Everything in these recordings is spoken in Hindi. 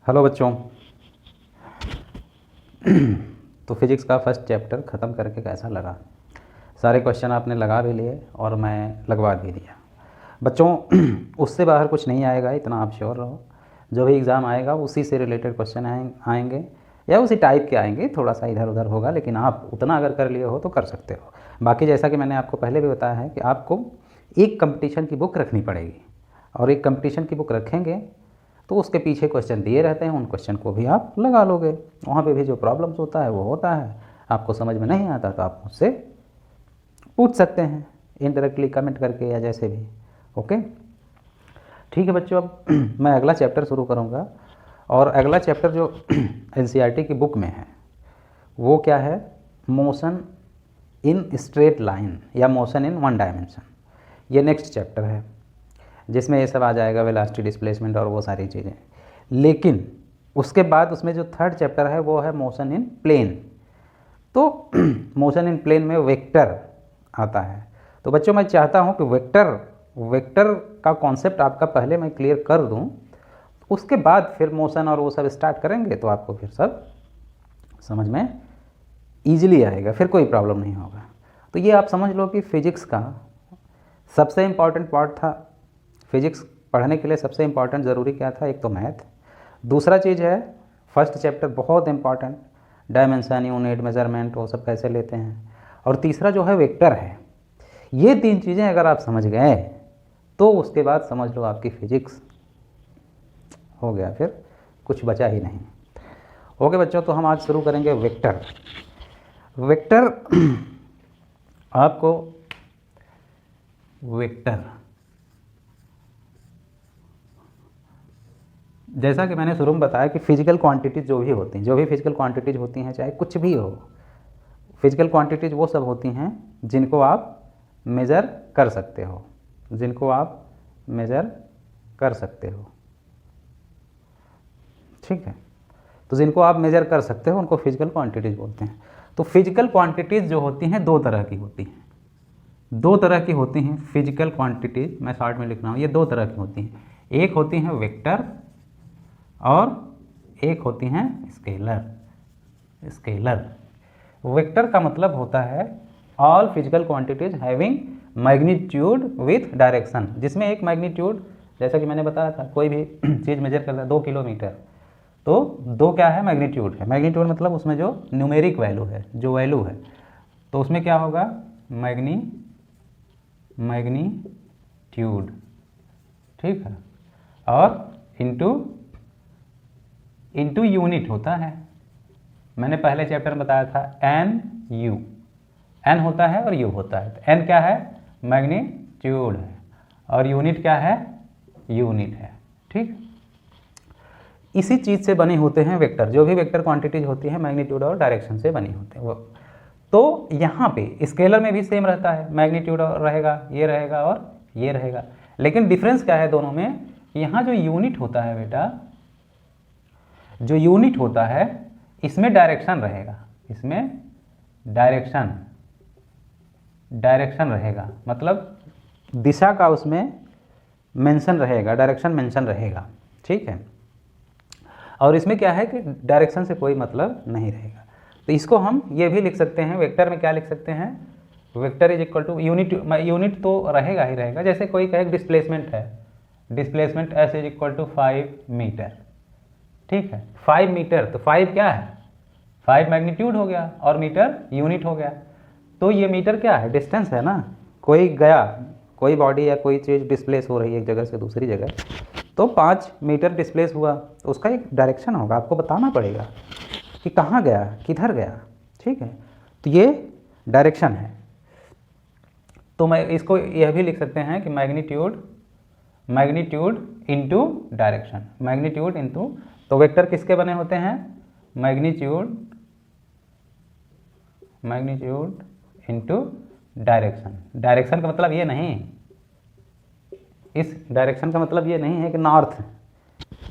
हेलो बच्चों। तो फिज़िक्स का फर्स्ट चैप्टर ख़त्म करके कैसा लगा? सारे क्वेश्चन आपने लगा भी लिए और मैं लगवा भी दिया बच्चों। उससे बाहर कुछ नहीं आएगा, इतना आप श्योर रहो। जो भी एग्ज़ाम आएगा उसी से रिलेटेड क्वेश्चन आएंगे या उसी टाइप के आएंगे, थोड़ा सा इधर उधर होगा, लेकिन आप उतना अगर कर लिए हो तो कर सकते हो। बाकी जैसा कि मैंने आपको पहले भी बताया है कि आपको एक कंपटीशन की बुक रखनी पड़ेगी, और एक कंपटीशन की बुक रखेंगे तो उसके पीछे क्वेश्चन दिए रहते हैं, उन क्वेश्चन को भी आप लगा लोगे। वहाँ पे भी जो प्रॉब्लम्स होता है वो होता है, आपको समझ में नहीं आता तो आप मुझसे पूछ सकते हैं इनडायरेक्टली कमेंट करके या जैसे भी। ओके, ठीक है बच्चों। अब मैं अगला चैप्टर शुरू करूँगा, और अगला चैप्टर जो एनसीईआरटी की बुक में है वो क्या है? मोशन इन स्ट्रेट लाइन या मोशन इन वन डायमेंशन। ये नेक्स्ट चैप्टर है जिसमें ये सब आ जाएगा, वेलोसिटी, डिस्प्लेसमेंट और वो सारी चीज़ें। लेकिन उसके बाद उसमें जो थर्ड चैप्टर है वो है मोशन इन प्लेन। तो मोशन इन प्लेन में वेक्टर आता है। तो बच्चों मैं चाहता हूँ कि वेक्टर का कॉन्सेप्ट आपका पहले मैं क्लियर कर दूँ, उसके बाद फिर मोशन और वो सब स्टार्ट करेंगे तो आपको फिर सब समझ में ईजिली आएगा, फिर कोई प्रॉब्लम नहीं होगा। तो ये आप समझ लो कि फिज़िक्स का सबसे इम्पॉर्टेंट पार्ट था। फिज़िक्स पढ़ने के लिए सबसे इम्पॉर्टेंट ज़रूरी क्या था? एक तो मैथ, दूसरा चीज़ है फर्स्ट चैप्टर बहुत इम्पॉर्टेंट, डायमेंशन, यूनिट, मेजरमेंट, वो सब कैसे लेते हैं, और तीसरा जो है वेक्टर है। ये तीन चीज़ें अगर आप समझ गए तो उसके बाद समझ लो आपकी फिज़िक्स हो गया, फिर कुछ बचा ही नहीं। ओके बच्चों, तो हम आज शुरू करेंगे वेक्टर। आपको वेक्टर, जैसा कि मैंने शुरू में बताया कि फिजिकल क्वांटिटीज़ जो भी होती हैं, जो भी फिजिकल क्वांटिटीज़ होती हैं, चाहे कुछ भी हो, फिजिकल क्वांटिटीज़ वो सब होती हैं जिनको आप मेज़र कर सकते हो, जिनको आप मेज़र कर सकते हो। ठीक है, तो जिनको आप मेज़र कर सकते हो उनको फिजिकल क्वांटिटीज़ बोलते हैं। तो फिजिकल क्वांटिटीज़ जो होती हैं दो तरह की होती हैं, दो तरह की होती हैं फिजिकल क्वांटिटीज़। मैं शॉर्ट में लिख रहा हूँ, ये दो तरह की होती हैं। एक होती हैं वेक्टर और एक होती हैं स्केलर। वेक्टर का मतलब होता है all physical quantities having magnitude with direction, जिसमें एक मैग्नीट्यूड, जैसा कि मैंने बताया था, कोई भी चीज़ मेजर करता है 2 किलोमीटर, तो 2 क्या है? मैग्नीट्यूड है। मैग्नीट्यूड मतलब उसमें जो न्यूमेरिक वैल्यू है, जो वैल्यू है, तो उसमें क्या होगा? मैग्नीट्यूड। ठीक है, और इंटू यूनिट होता है। मैंने पहले चैप्टर में बताया था एन होता है और यू होता है। तो एन क्या है? मैग्नीट्यूड है, और यूनिट क्या है? यूनिट है। ठीक, इसी चीज़ से बने होते हैं वेक्टर। जो भी वेक्टर क्वांटिटीज होती है मैग्नीट्यूड और डायरेक्शन से बनी होते हैं वो। तो यहाँ पे स्केलर में भी सेम रहता है, मैग्नीट्यूड रहेगा, ये रहेगा और ये रहेगा। लेकिन डिफरेंस क्या है दोनों में? यहाँ जो यूनिट होता है बेटा, जो यूनिट होता है इसमें डायरेक्शन रहेगा, इसमें डायरेक्शन रहेगा, मतलब दिशा का उसमें मेंशन रहेगा, डायरेक्शन मेंशन रहेगा। ठीक है, और इसमें क्या है कि डायरेक्शन से कोई मतलब नहीं रहेगा। तो इसको हम ये भी लिख सकते हैं, वेक्टर में क्या लिख सकते हैं? Vector is equal to unit तो रहेगा ही रहेगा। जैसे कोई कहे डिस्प्लेसमेंट है, displacement S is equal to 5 metre. ठीक है, 5 मीटर, तो 5 क्या है? 5 मैग्नीट्यूड हो गया और मीटर यूनिट हो गया। तो ये मीटर क्या है? डिस्टेंस है ना। कोई गया, कोई बॉडी या कोई चीज़ डिस्प्लेस हो रही है एक जगह से दूसरी जगह, तो 5 मीटर डिस्प्लेस हुआ, तो उसका एक डायरेक्शन होगा, आपको बताना पड़ेगा कि कहाँ गया, किधर गया। ठीक है, तो ये डायरेक्शन है। तो मैं इसको यह भी लिख सकते हैं कि magnitude into direction, magnitude into. तो वेक्टर किसके बने होते हैं? Magnitude into direction. डायरेक्शन का मतलब ये नहीं, इस डायरेक्शन का मतलब ये नहीं है कि नॉर्थ,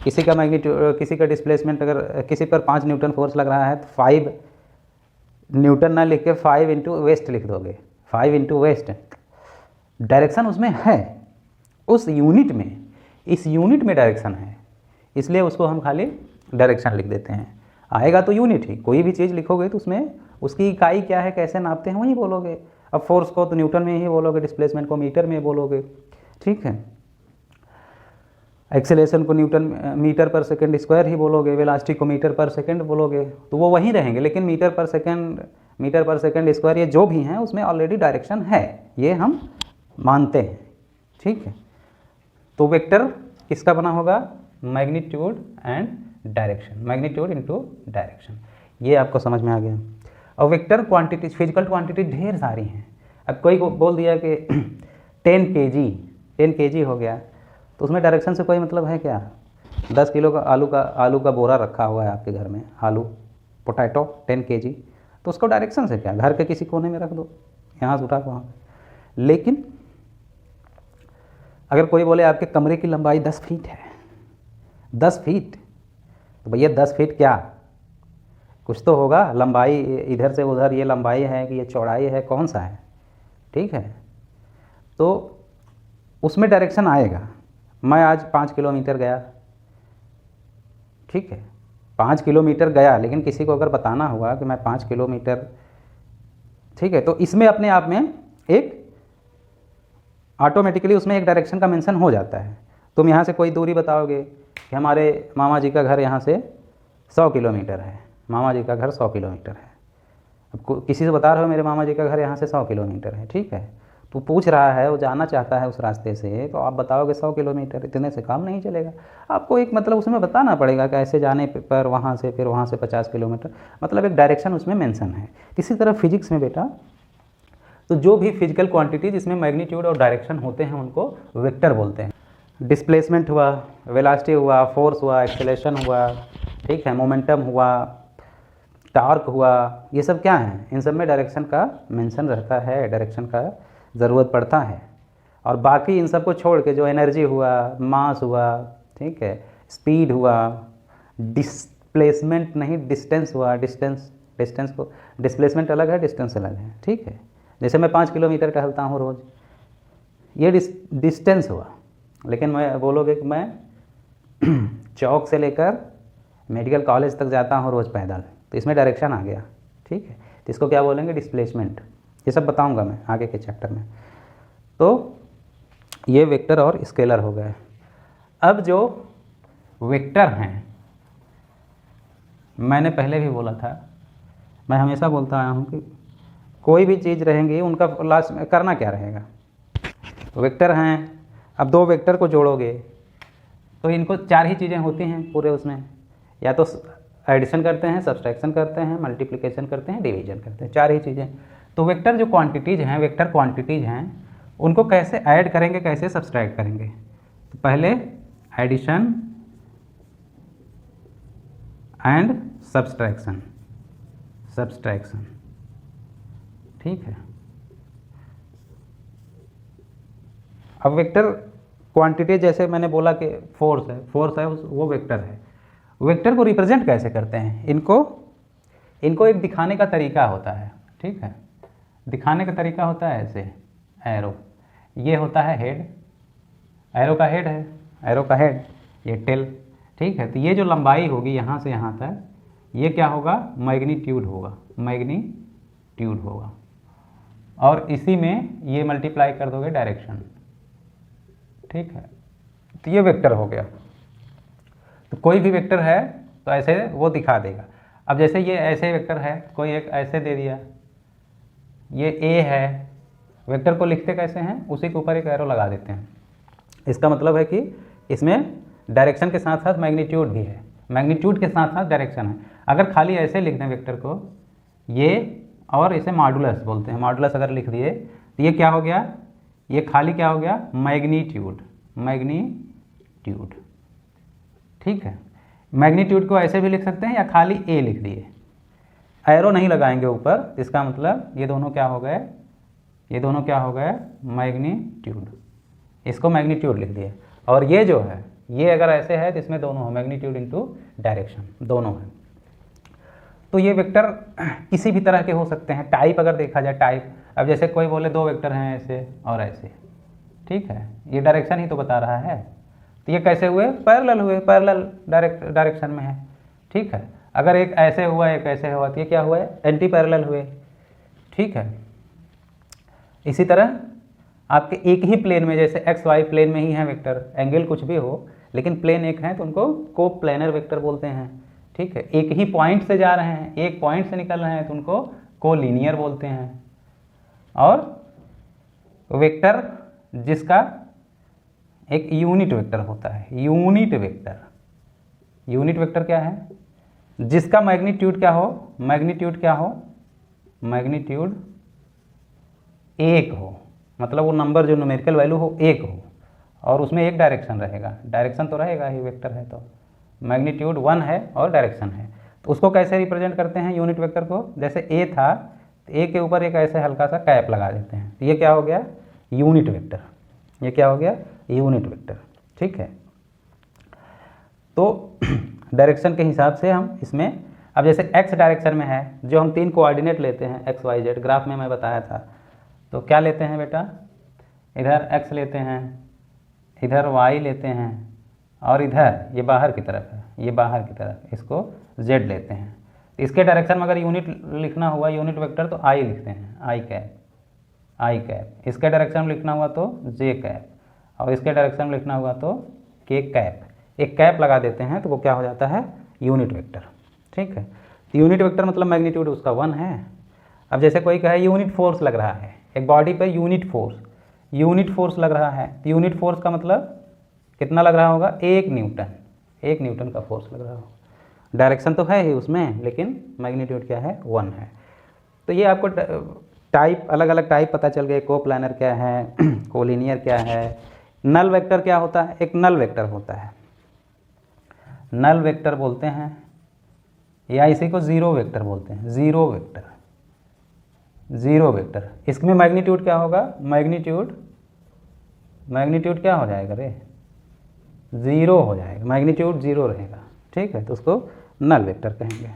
किसी का मैग्नीट्यूड, किसी का डिस्प्लेसमेंट, अगर किसी पर 5 न्यूटन फोर्स लग रहा है तो 5 न्यूटन ना लिख के 5 इंटू वेस्ट लिख दोगे, 5 इंटू वेस्ट। डायरेक्शन उसमें है, उस यूनिट में, इस यूनिट में डायरेक्शन है, इसलिए उसको हम खाली डायरेक्शन लिख देते हैं। आएगा तो यूनिट ही, कोई भी चीज़ लिखोगे तो उसमें उसकी इकाई क्या है, कैसे नापते हैं, वही बोलोगे। अब फोर्स को तो न्यूटन में ही बोलोगे, डिस्प्लेसमेंट को मीटर में बोलोगे, ठीक है। एक्सेलेरेशन को न्यूटन मीटर पर सेकंड स्क्वायर ही बोलोगे, वेलोसिटी को मीटर पर सेकंड बोलोगे, तो वो वहीं रहेंगे। लेकिन मीटर पर सेकंड स्क्वायर ये जो भी हैं उसमें ऑलरेडी डायरेक्शन है, ये हम मानते हैं, ठीक है। तो वेक्टर किसका बना होगा, magnitude and direction, magnitude into direction, ये आपको समझ में आ गया। और वेक्टर क्वांटिटी, फिजिकल क्वांटिटी ढेर सारी हैं। अब कोई को बोल दिया कि 10 kg हो गया, तो उसमें डायरेक्शन से कोई मतलब है क्या? 10 किलो का आलू का बोरा रखा हुआ है आपके घर में, आलू पोटैटो 10 kg, तो उसको डायरेक्शन से क्या, घर के किसी कोने में रख दो, यहाँ से उठा के वहाँ। लेकिन अगर कोई बोले आपके कमरे की लंबाई 10 फीट है, 10 फीट, तो भैया 10 फीट क्या, कुछ तो होगा, लंबाई इधर से उधर, ये लंबाई है कि ये चौड़ाई है, कौन सा है, ठीक है। तो उसमें डायरेक्शन आएगा। मैं आज 5 किलोमीटर गया, ठीक है, 5 किलोमीटर गया, लेकिन किसी को अगर बताना हुआ कि मैं 5 किलोमीटर, ठीक है, तो इसमें अपने आप में एक ऑटोमेटिकली उसमें एक डायरेक्शन का मेंशन हो जाता है। तुम यहाँ से कोई दूरी बताओगे कि हमारे मामा जी का घर यहाँ से 100 किलोमीटर है, मामा जी का घर 100 किलोमीटर है। अब किसी से बता रहे हो मेरे मामा जी का घर यहाँ से 100 किलोमीटर है, ठीक है, तो पूछ रहा है, वो जाना चाहता है उस रास्ते से, तो आप बताओगे 100 किलोमीटर, इतने से काम नहीं चलेगा। आपको एक मतलब उसमें बताना पड़ेगा कि ऐसे जाने पर वहाँ से, फिर वहाँ से 50 किलोमीटर, मतलब एक डायरेक्शन उसमें मेंशन है। इसी तरह फिजिक्स में बेटा, तो जो भी फिजिकल क्वांटिटी जिसमें मैग्नीट्यूड और डायरेक्शन होते हैं उनको वेक्टर बोलते हैं। डिस्प्लेसमेंट हुआ, वेलोसिटी हुआ, फोर्स हुआ, एक्सेलरेशन हुआ, ठीक है, मोमेंटम हुआ, टॉर्क हुआ, ये सब क्या है, इन सब में डायरेक्शन का मेंशन रहता है, डायरेक्शन का ज़रूरत पड़ता है। और बाकी इन सब को छोड़ के जो एनर्जी हुआ, मास हुआ, ठीक है, स्पीड हुआ, डिस्प्लेसमेंट नहीं डिस्टेंस हुआ, डिस्टेंस को, डिस्प्लेसमेंट अलग है, डिस्टेंस अलग है, ठीक है। जैसे मैं 5 किलोमीटर टहलता हूँ रोज़, ये डिस्टेंस हुआ। लेकिन मैं बोलोगे कि मैं चौक से लेकर मेडिकल कॉलेज तक जाता हूँ रोज़ पैदल, तो इसमें डायरेक्शन आ गया, ठीक है, तो इसको क्या बोलेंगे, डिस्प्लेसमेंट। ये सब बताऊंगा मैं आगे के चैप्टर में। तो ये वेक्टर और स्केलर हो गए। अब जो वेक्टर हैं, मैंने पहले भी बोला था, मैं हमेशा बोलता आया हूँ कि कोई भी चीज़ रहेंगी उनका लास्ट में करना क्या रहेगा, वेक्टर हैं। अब 2 वेक्टर को जोड़ोगे तो इनको 4 ही चीज़ें होती हैं पूरे उसमें, या तो एडिशन करते हैं, सब्सट्रैक्शन करते हैं, मल्टीप्लिकेशन करते हैं, डिवीजन करते हैं, 4 ही चीज़ें। तो वेक्टर जो क्वांटिटीज़ हैं, वेक्टर क्वांटिटीज़ हैं, उनको कैसे ऐड करेंगे, कैसे सब्सट्रैक्ट करेंगे। तो पहले एडिशन एंड सब्सट्रैक्शन, ठीक है। अब वेक्टर क्वांटिटी, जैसे मैंने बोला कि फोर्स है वो वेक्टर है। वेक्टर को रिप्रेजेंट कैसे करते हैं, इनको एक दिखाने का तरीका होता है, ठीक है। दिखाने का तरीका होता है ऐसे, एरो, ये होता है हेड, एरो का हेड है, एरो का हेड, ये टेल, ठीक है। तो ये जो लंबाई होगी यहाँ से यहाँ तक, ये क्या होगा, मैग्नीट्यूड होगा, और इसी में ये मल्टीप्लाई कर दोगे डायरेक्शन, ठीक है। तो ये वेक्टर हो गया। तो कोई भी वेक्टर है तो ऐसे वो दिखा देगा। अब जैसे ये ऐसे वेक्टर है, कोई एक ऐसे दे दिया, ये ए है, वेक्टर को लिखते कैसे हैं, उसी के ऊपर एक एरो लगा देते हैं। इसका मतलब है कि इसमें डायरेक्शन के साथ साथ मैग्नीट्यूड भी है, मैग्नीट्यूड के साथ साथ डायरेक्शन है। अगर खाली ऐसे लिख दें वेक्टर को, ये, और इसे मॉडुलस बोलते हैं, मॉडुलस अगर लिख दिए तो ये क्या हो गया, ये खाली क्या हो गया, मैग्नीट्यूड, ठीक है। मैग्नीट्यूड को ऐसे भी लिख सकते हैं या खाली ए लिख दिए, एरो नहीं लगाएंगे ऊपर, इसका मतलब ये दोनों क्या हो गए, मैग्नीट्यूड, इसको मैग्नीट्यूड लिख दिए। और ये जो है, ये अगर ऐसे है तो इसमें दोनों हो, मैग्नीट्यूड इनटू डायरेक्शन, दोनों है। तो ये वेक्टर किसी भी तरह के हो सकते हैं। टाइप अगर देखा जाए, टाइप, अब जैसे कोई बोले 2 वेक्टर हैं ऐसे और ऐसे, ठीक है, ये डायरेक्शन ही तो बता रहा है। तो ये कैसे हुए, पैरेलल हुए, पैरेलल डायरेक्शन में है। ठीक है। अगर एक ऐसे हुआ एक ऐसे हुआ तो ये क्या हुआ है, एंटी पैरेलल हुए, ठीक है। इसी तरह आपके एक ही प्लेन में, जैसे एक्स वाई प्लेन में ही है वेक्टर, एंगल कुछ भी हो लेकिन प्लेन एक है तो उनको को प्लेनर वेक्टर बोलते हैं, ठीक है। एक ही पॉइंट से जा रहे हैं, एक पॉइंट से निकल रहे हैं तो उनको को लीनियर बोलते हैं। और वेक्टर जिसका एक यूनिट वेक्टर होता है, यूनिट वेक्टर, यूनिट वेक्टर क्या है, जिसका मैग्नीट्यूड क्या हो, मैग्नीट्यूड क्या हो, मैग्नीट्यूड एक हो, मतलब वो नंबर जो न्यूमेरिकल वैल्यू हो एक हो, और उसमें एक डायरेक्शन रहेगा, डायरेक्शन तो रहेगा ही, वेक्टर है तो मैग्नीट्यूड 1 है और डायरेक्शन है। तो उसको कैसे रिप्रेजेंट करते हैं यूनिट वेक्टर को, जैसे ए था तो ए के ऊपर एक ऐसे हल्का सा कैप लगा देते हैं, तो ये क्या हो गया, यूनिट वेक्टर, ये क्या हो गया, यूनिट वेक्टर, ठीक है। तो डायरेक्शन के हिसाब से हम इसमें, अब जैसे एक्स डायरेक्शन में है, जो हम 3 कोऑर्डिनेट लेते हैं एक्स वाई जेड, ग्राफ में मैं बताया था, तो क्या लेते हैं बेटा, इधर x लेते हैं, इधर y लेते हैं, और इधर ये बाहर की तरफ है, ये बाहर की तरफ, इसको z लेते हैं। इसके डायरेक्शन में अगर यूनिट लिखना हुआ, यूनिट वेक्टर, तो i लिखते हैं, i कैप। इसके डायरेक्शन में लिखना हुआ तो j कैप, और इसके डायरेक्शन में लिखना हुआ तो k कैप। एक कैप लगा देते हैं तो वो क्या हो जाता है, यूनिट वेक्टर, ठीक है। तो यूनिट वेक्टर मतलब मैग्नीट्यूड उसका 1 है। अब जैसे कोई कहे यूनिट फोर्स लग रहा है एक बॉडी पे, यूनिट फोर्स लग रहा है, तो यूनिट फोर्स का मतलब कितना लग रहा होगा, 1 न्यूटन का फोर्स लग रहा होगा। डायरेक्शन तो है ही उसमें, लेकिन मैग्नीट्यूड क्या है, 1 है। तो ये आपको टाइप, अलग अलग टाइप पता चल गए, को प्लानर क्या है, कोलिनियर क्या है। नल वेक्टर क्या होता है, एक नल वेक्टर होता है, नल वेक्टर बोलते हैं, या इसी को जीरो वेक्टर बोलते हैं, जीरो वेक्टर। इसमें मैग्नीट्यूड क्या होगा, मैग्नीट्यूड क्या हो जाएगा रे, 0 हो जाएगा, मैग्नीट्यूड 0 रहेगा, ठीक है। तो उसको नल वेक्टर कहेंगे।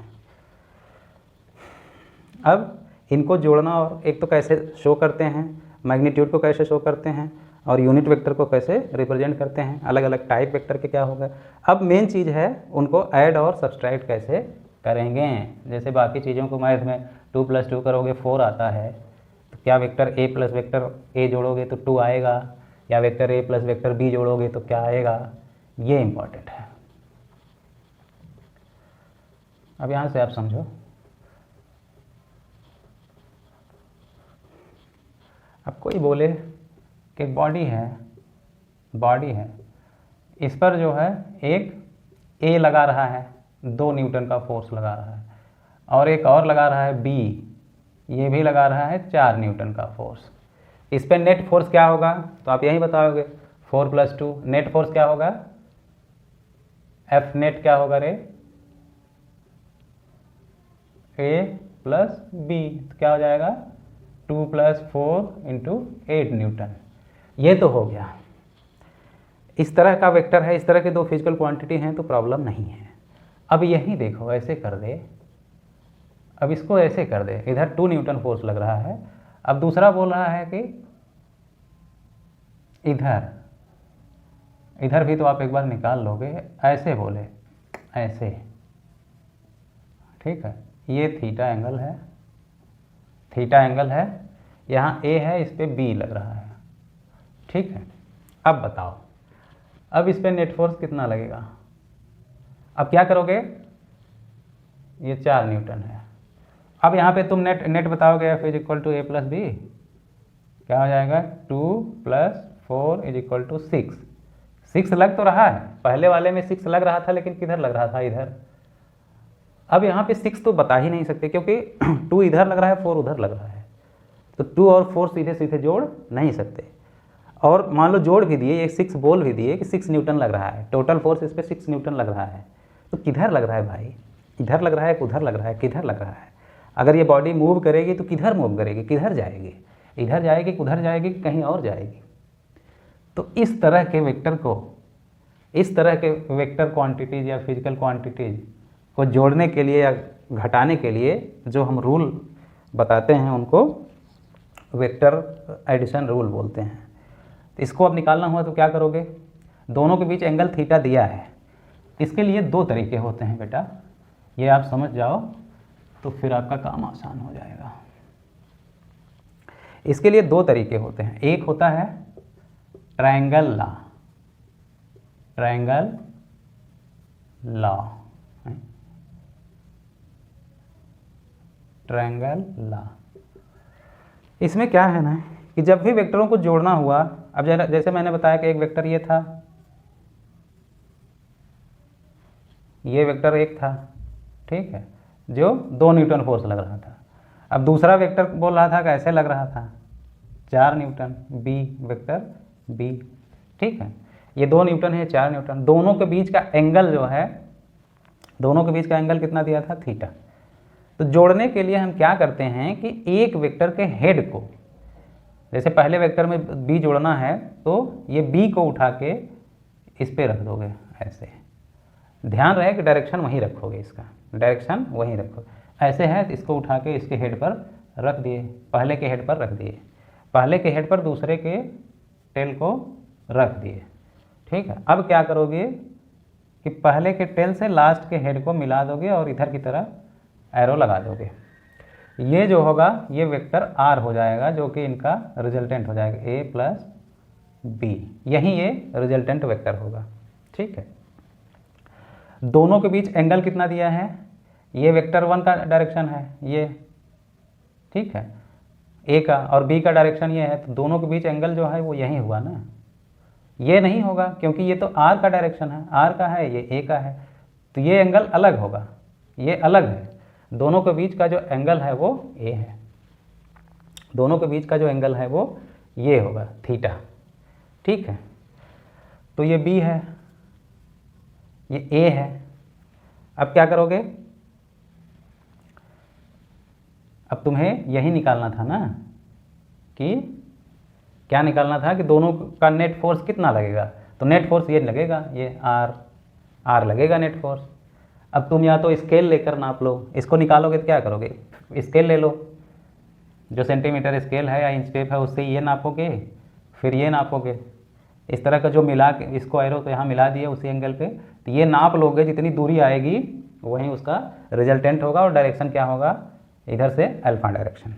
अब इनको जोड़ना, और एक तो कैसे शो करते हैं, मैग्नीट्यूड को कैसे शो करते हैं, और यूनिट वेक्टर को कैसे रिप्रेजेंट करते हैं, अलग अलग टाइप वेक्टर के क्या होगा। अब मेन चीज़ है उनको ऐड और सब्सट्रैक्ट कैसे करेंगे। जैसे बाकी चीज़ों को मैथ में 2 + 2 करोगे 4 आता है, तो क्या vector a plus vector a जोड़ोगे तो 2 आएगा, या vector a plus vector b जोड़ोगे तो क्या आएगा, ये इम्पॉर्टेंट है। अब यहाँ से आप समझो, अब कोई बोले कि बॉडी है, इस पर जो है एक a लगा रहा है, 2 न्यूटन का फोर्स लगा रहा है, और एक और लगा रहा है b, ये भी लगा रहा है 4 न्यूटन का फोर्स। इस पर नेट फोर्स क्या होगा, तो आप यही बताओगे, 4 + 2 नेट फोर्स क्या होगा, F नेट क्या होगा रे, a + b, तो क्या हो जाएगा 2 + 4 × 8 न्यूटन। ये तो हो गया, इस तरह का वेक्टर है, इस तरह के 2 फिजिकल क्वांटिटी हैं तो प्रॉब्लम नहीं है। अब यही देखो, ऐसे कर दे, अब इसको ऐसे कर दे, इधर 2 न्यूटन फोर्स लग रहा है। अब दूसरा बोल रहा है कि इधर भी तो आप एक बार निकाल लोगे, ऐसे बोले, ऐसे, ठीक है। ये थीटा एंगल है, यहाँ a है, इस पर b लग रहा है, ठीक है। अब बताओ, अब इस पर नेट फोर्स कितना लगेगा। अब क्या करोगे, ये 4 न्यूटन है। अब यहाँ पे तुम नेट बताओगे, F = a + b, क्या हो जाएगा 2 + 4 = 6। 6 लग तो रहा है, पहले वाले में 6 लग रहा था, लेकिन किधर लग रहा था, इधर। अब यहाँ पे 6 तो बता ही नहीं सकते, क्योंकि 2 इधर लग रहा है, 4 उधर लग रहा है, तो 2 और 4 सीधे सीधे जोड़ नहीं सकते। और मान लो जोड़ भी दिए, एक 6 बोल भी दिए कि 6 न्यूटन लग रहा है, टोटल फोर्स इस पर 6 न्यूटन लग रहा है, तो किधर लग रहा है भाई, इधर लग रहा है, उधर लग रहा है, किधर लग रहा है। अगर ये बॉडी मूव करेगी तो किधर मूव करेगी, किधर जाएगी, इधर जाएगी, उधर जाएगी, कहीं और जाएगी। तो इस तरह के वेक्टर को, इस तरह के वेक्टर क्वांटिटीज या फिजिकल क्वांटिटीज को जोड़ने के लिए या घटाने के लिए जो हम रूल बताते हैं, उनको वेक्टर एडिशन रूल बोलते हैं। तो इसको अब निकालना हुआ तो क्या करोगे, दोनों के बीच एंगल थीटा दिया है, इसके लिए 2 तरीके होते हैं बेटा। ये आप समझ जाओ तो फिर आपका काम आसान हो जाएगा। इसके लिए दो तरीके होते हैं, एक होता है triangle law, triangle law, triangle law. इसमें क्या है ना कि जब भी वेक्टरों को जोड़ना हुआ, अब जैसे मैंने बताया कि एक वेक्टर ये था, ये वेक्टर एक था, ठीक है, जो 2 न्यूटन फोर्स लग रहा था। अब दूसरा वेक्टर बोल रहा था कैसे लग रहा था, 4 न्यूटन, बी वेक्टर बी, ठीक है। ये 2 न्यूटन है, 4 न्यूटन, दोनों के बीच का एंगल जो है, दोनों के बीच का एंगल कितना दिया था, थीटा। तो जोड़ने के लिए हम क्या करते हैं कि एक वेक्टर के हेड को, जैसे पहले वेक्टर में बी जोड़ना है तो ये बी को उठा के इस पे रख दोगे ऐसे, ध्यान रहे कि डायरेक्शन वहीं रखोगे, इसका डायरेक्शन वहीं रखो, ऐसे है तो इसको उठा के इसके हेड पर रख दिए, पहले के हेड पर रख दिए, पहले के हेड पर दूसरे के टेल को रख दिए, ठीक है। अब क्या करोगे कि पहले के टेल से लास्ट के हेड को मिला दोगे और इधर की तरफ एरो लगा दोगे। ये जो होगा ये वेक्टर आर हो जाएगा, जो कि इनका रिजल्टेंट हो जाएगा ए प्लस बी, यही ये रिजल्टेंट वेक्टर होगा, ठीक है। दोनों के बीच एंगल कितना दिया है, ये वेक्टर 1 का डायरेक्शन है ये, ठीक है, ए का, और बी का डायरेक्शन ये है, तो दोनों के बीच एंगल जो है वो यही हुआ ना, ये नहीं होगा क्योंकि ये तो आर का डायरेक्शन है, आर का है, ये ए का है, तो ये एंगल अलग होगा, ये अलग है, दोनों के बीच का जो एंगल है वो ए है, दोनों के बीच का जो एंगल है वो ये होगा थीटा, ठीक है। तो ये बी है, ये ए है। अब क्या करोगे, अब तुम्हें यही निकालना था ना, कि क्या निकालना था कि दोनों का नेट फोर्स कितना लगेगा, तो नेट फोर्स ये लगेगा, ये आर लगेगा नेट फोर्स। अब तुम या तो स्केल लेकर नाप लो, इसको निकालोगे तो क्या करोगे, स्केल ले लो, जो सेंटीमीटर स्केल है या इंच टेप है उससे ये नापोगे, फिर ये नापोगे, इस तरह का जो मिला के इसको एरो तो यहाँ मिला दिए उसी एंगल पे, तो ये नाप लोगे, जितनी दूरी आएगी वहीं उसका रिजल्टेंट होगा, और डायरेक्शन क्या होगा, इधर से अल्फा डायरेक्शन।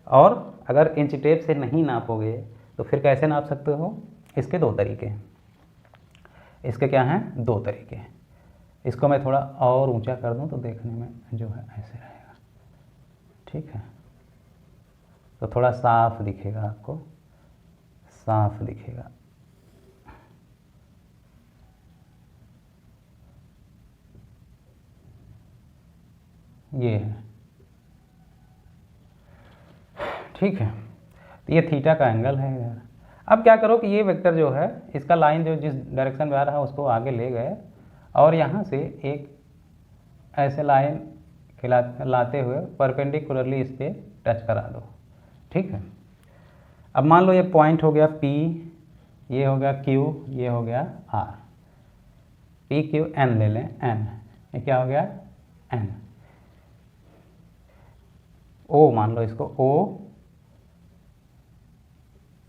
और अगर इंच टेप से नहीं नापोगे तो फिर कैसे नाप सकते हो, इसके 2 तरीके हैं, इसके क्या हैं, 2 तरीके हैं। इसको मैं थोड़ा और ऊंचा कर दूं तो देखने में जो है ऐसे रहेगा, ठीक है, तो थोड़ा साफ दिखेगा, आपको साफ दिखेगा। ये है, ठीक है, तो ये थीटा का एंगल है इधर। अब क्या करो कि ये वेक्टर जो है, इसका लाइन जो जिस डायरेक्शन में आ रहा है उसको आगे ले गए, और यहाँ से एक ऐसे लाइन लाते हुए परपेंडिकुलरली इस पर टच करा दो, ठीक है। अब मान लो ये पॉइंट हो गया P, ये हो गया Q, ये हो गया R, P Q N ले लें, N, ये क्या हो गया N, O मान लो इसको O,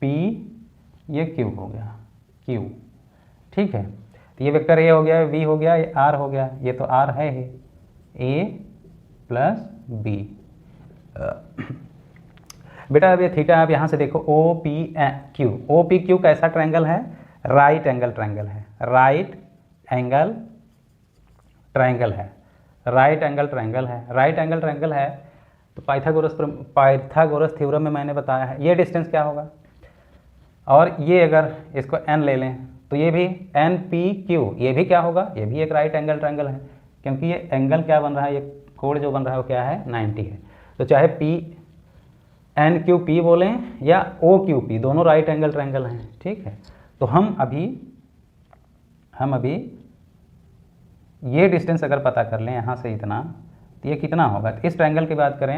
P, ये Q हो गया Q, ठीक है। तो ये वेक्टर A हो गया, V हो गया, ये R हो गया, ये तो R है ही, A प्लस B। बेटा अब ये थीटा, आप यहाँ से देखो OPQ, OPQ कैसा ट्रायंगल है, राइट एंगल ट्रायंगल है, राइट एंगल ट्रायंगल है, राइट एंगल ट्रायंगल है, राइट एंगल ट्रायंगल है। तो पाइथागोरस थ्योरम में मैंने बताया है ये डिस्टेंस क्या होगा, और ये अगर इसको n ले लें तो ये भी NPQ, ये भी क्या होगा, ये भी एक राइट एंगल ट्रायंगल है, क्योंकि ये एंगल क्या बन रहा है, ये कोण जो बन रहा है वो क्या है, 90 है। तो चाहे NQP बोलें या OQP, दोनों राइट एंगल ट्रायंगल हैं, ठीक है। तो हम अभी ये डिस्टेंस अगर पता कर लें यहाँ से इतना, तो ये कितना होगा, तो इस ट्रायंगल की बात करें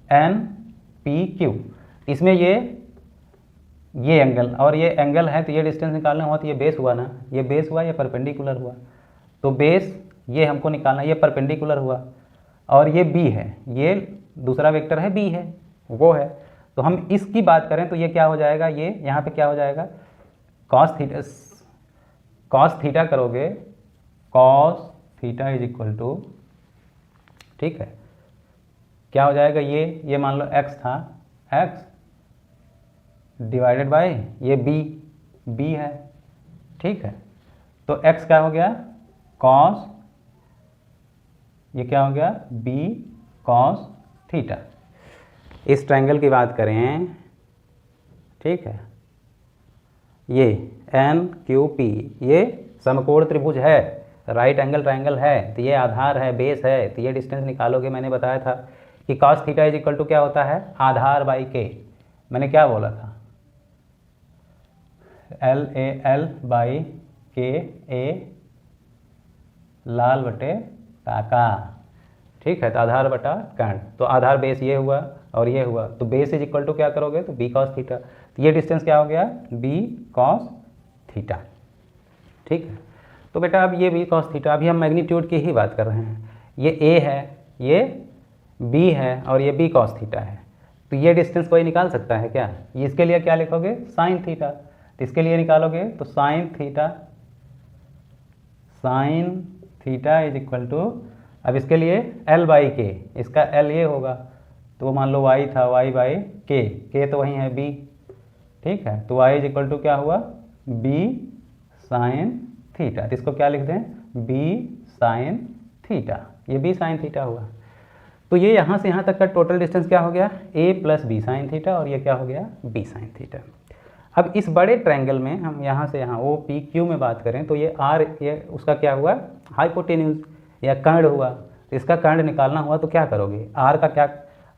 NPQ, इसमें ये एंगल और ये एंगल है, तो ये डिस्टेंस निकालना हुआ तो ये बेस हुआ ना, ये बेस हुआ, ये परपेंडिकुलर हुआ, तो बेस ये हमको निकालना, ये परपेंडिकुलर हुआ, और ये B है, ये दूसरा वेक्टर है B है, वो है। तो हम इसकी बात करें तो ये क्या हो जाएगा, ये यहाँ पे क्या हो जाएगा, कॉस थीटा करोगे, cos theta is equal to ठीक है, क्या हो जाएगा, ये मान लो x था, x डिवाइडेड बाय ये b है, ठीक है। तो x क्या हो गया, cos, ये क्या हो गया b cos थीटा। इस ट्रायंगल की बात करें, ठीक है, ये NQP ये समकोण त्रिभुज है, राइट एंगल ट्रायंगल है, तो ये आधार है, बेस है, तो ये डिस्टेंस निकालोगे। मैंने बताया था कि cos theta is equal to क्या होता है, आधार बाई k। मैंने क्या बोला था, LAL बाई के ए लाल बटे टाका, ठीक है। तो आधार बटा कर्ण, तो आधार बेस ये हुआ और ये हुआ, तो बेस इज इक्वल टू क्या करोगे, तो b cos थीटा। तो ये डिस्टेंस क्या हो गया, b cos थीटा, ठीक है। तो बेटा अब ये b cos थीटा, अभी हम मैग्नीट्यूड की ही बात कर रहे हैं, ये a है, ये b है और ये b cos थीटा है। तो ये डिस्टेंस कोई निकाल सकता है क्या, ये इसके लिए क्या लिखोगे, साइन थीटा। तो इसके लिए निकालोगे तो sine theta is equal to, अब इसके लिए L बाई के, इसका L ये होगा, तो वो मान लो y था, y बाई के तो वही है b, ठीक है। तो y इज इक्वल टू क्या हुआ, b साइन थीटा। तो इसको क्या लिख दें, b साइन थीटा, ये b साइन थीटा हुआ। तो ये यहाँ से यहाँ तक का टोटल डिस्टेंस क्या हो गया, a plus b sine theta, और ये क्या हो गया, b साइन थीटा। अब इस बड़े ट्रायंगल में हम यहाँ से यहाँ ओ पी क्यू में बात करें, तो ये r, ये उसका क्या हुआ, हाइपोटेन्यूज या कर्ण हुआ। तो इसका कर्ण निकालना हुआ तो क्या करोगे, r का क्या,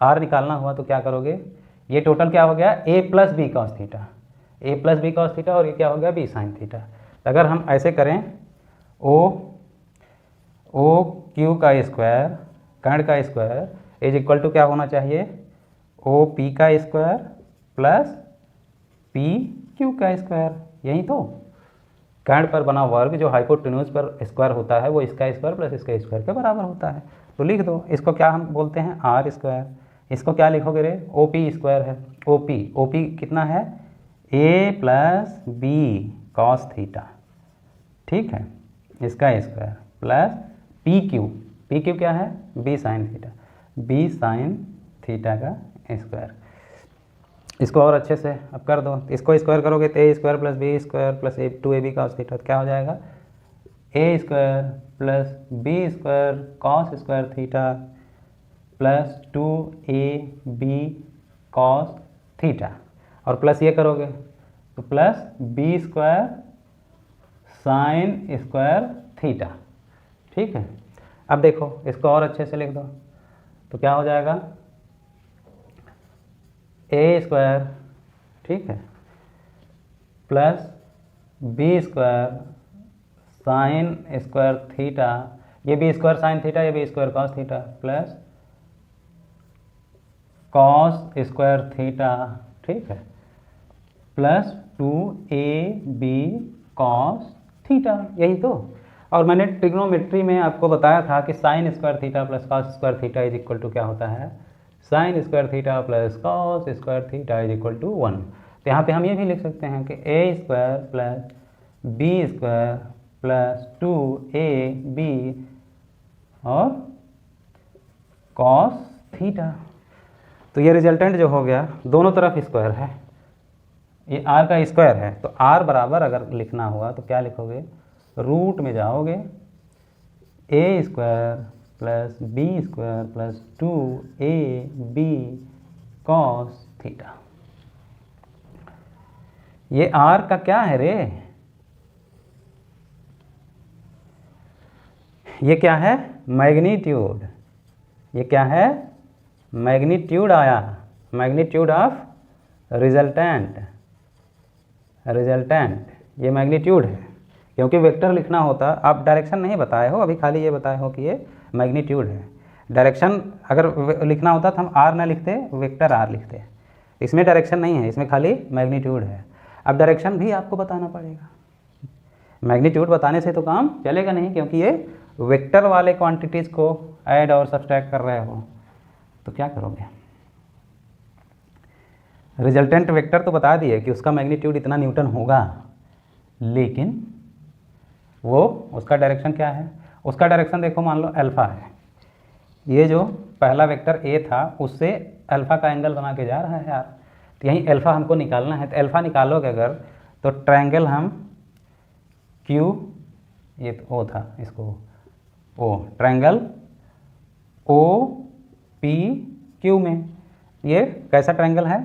r निकालना हुआ तो क्या करोगे, ये टोटल क्या हो गया, a plus B cos theta, a plus B cos theta, और ये क्या हो गया, b साइन थीटा। अगर हम ऐसे करें, ओ क्यू का स्क्वायर, कर्ण का स्क्वायर इज इक्वल टू क्या होना चाहिए, ओ पी का स्क्वायर प्लस पी क्यू का स्क्वायर। यही तो कर्ण पर बना वर्ग जो हाइपोटेन्यूज पर स्क्वायर होता है, वो इसका स्क्वायर प्लस इसका स्क्वायर के बराबर होता है। तो लिख दो, इसको क्या हम बोलते हैं, आर स्क्वायर। इसको क्या लिखोगे रे, ओ पी स्क्वायर है, ओ पी कितना है, A plus B cos theta, ठीक है, इसका स्क्वायर प्लस पी क्यू क्या है, B sine theta, B sine theta का स्क्वायर। इसको और अच्छे से अब कर दो, इसको स्क्वायर करोगे तो A square plus B square plus 2ab cos theta, क्या हो जाएगा, ए square plus B square cos square theta plus 2ab cos theta, और प्लस ये करोगे तो plus B square sine square theta, ठीक है। अब देखो इसको और अच्छे से लिख दो, तो क्या हो जाएगा, ए स्क्वायर, ठीक है, plus B square sine square theta, ये बी स्क्वायर साइन थीटा, ये B square cos theta, plus cos square theta, ठीक है, प्लस 2ab कॉस थीटा। यही तो, और मैंने ट्रिग्नोमेट्री में आपको बताया था कि sine square theta plus cos square theta is equal to क्या होता है, sine square theta plus cos square theta is equal to 1। तो यहाँ पे हम ये भी लिख सकते हैं कि A square plus B square plus 2ab और कॉस थीटा। तो ये रिजल्टेंट जो हो गया, दोनों तरफ स्क्वायर है, ये r का स्क्वायर है, तो r बराबर अगर लिखना हुआ तो क्या लिखोगे, रूट में जाओगे, a square plus B square plus 2ab cos theta. ये r का क्या है रे, ये क्या है, मैग्नीट्यूड। ये क्या है, मैग्नीट्यूड आया, मैग्नीट्यूड ऑफ रिजल्टेंट, ये मैग्नीट्यूड है। क्योंकि वेक्टर लिखना होता, आप डायरेक्शन नहीं बताए हो अभी, खाली ये बताए हो कि ये मैग्नीट्यूड है। डायरेक्शन अगर लिखना होता तो हम आर ना लिखते, वेक्टर आर लिखते। इसमें डायरेक्शन नहीं है, इसमें खाली मैग्नीट्यूड है। अब डायरेक्शन भी आपको बताना पड़ेगा, मैग्नीट्यूड बताने से तो काम चलेगा नहीं, क्योंकि ये वेक्टर वाले क्वांटिटीज़ को ऐड और सब्सट्रैक्ट कर रहे हो। तो क्या करोगे, रिजल्टेंट वेक्टर तो बता दिए कि उसका मैग्नीट्यूड इतना न्यूटन होगा, लेकिन वो उसका डायरेक्शन क्या है, उसका डायरेक्शन देखो, मान लो अल्फ़ा है, ये जो पहला वेक्टर ए था उससे अल्फ़ा का एंगल बना के जा रहा है यार, तो यहीं अल्फ़ा हमको निकालना है। तो अल्फ़ा निकालोगे अगर तो ट्रायंगल हम क्यू, ये तो ओ था, इसको ओ, ट्रायंगल ओ पी क्यू में, ये कैसा ट्रायंगल है,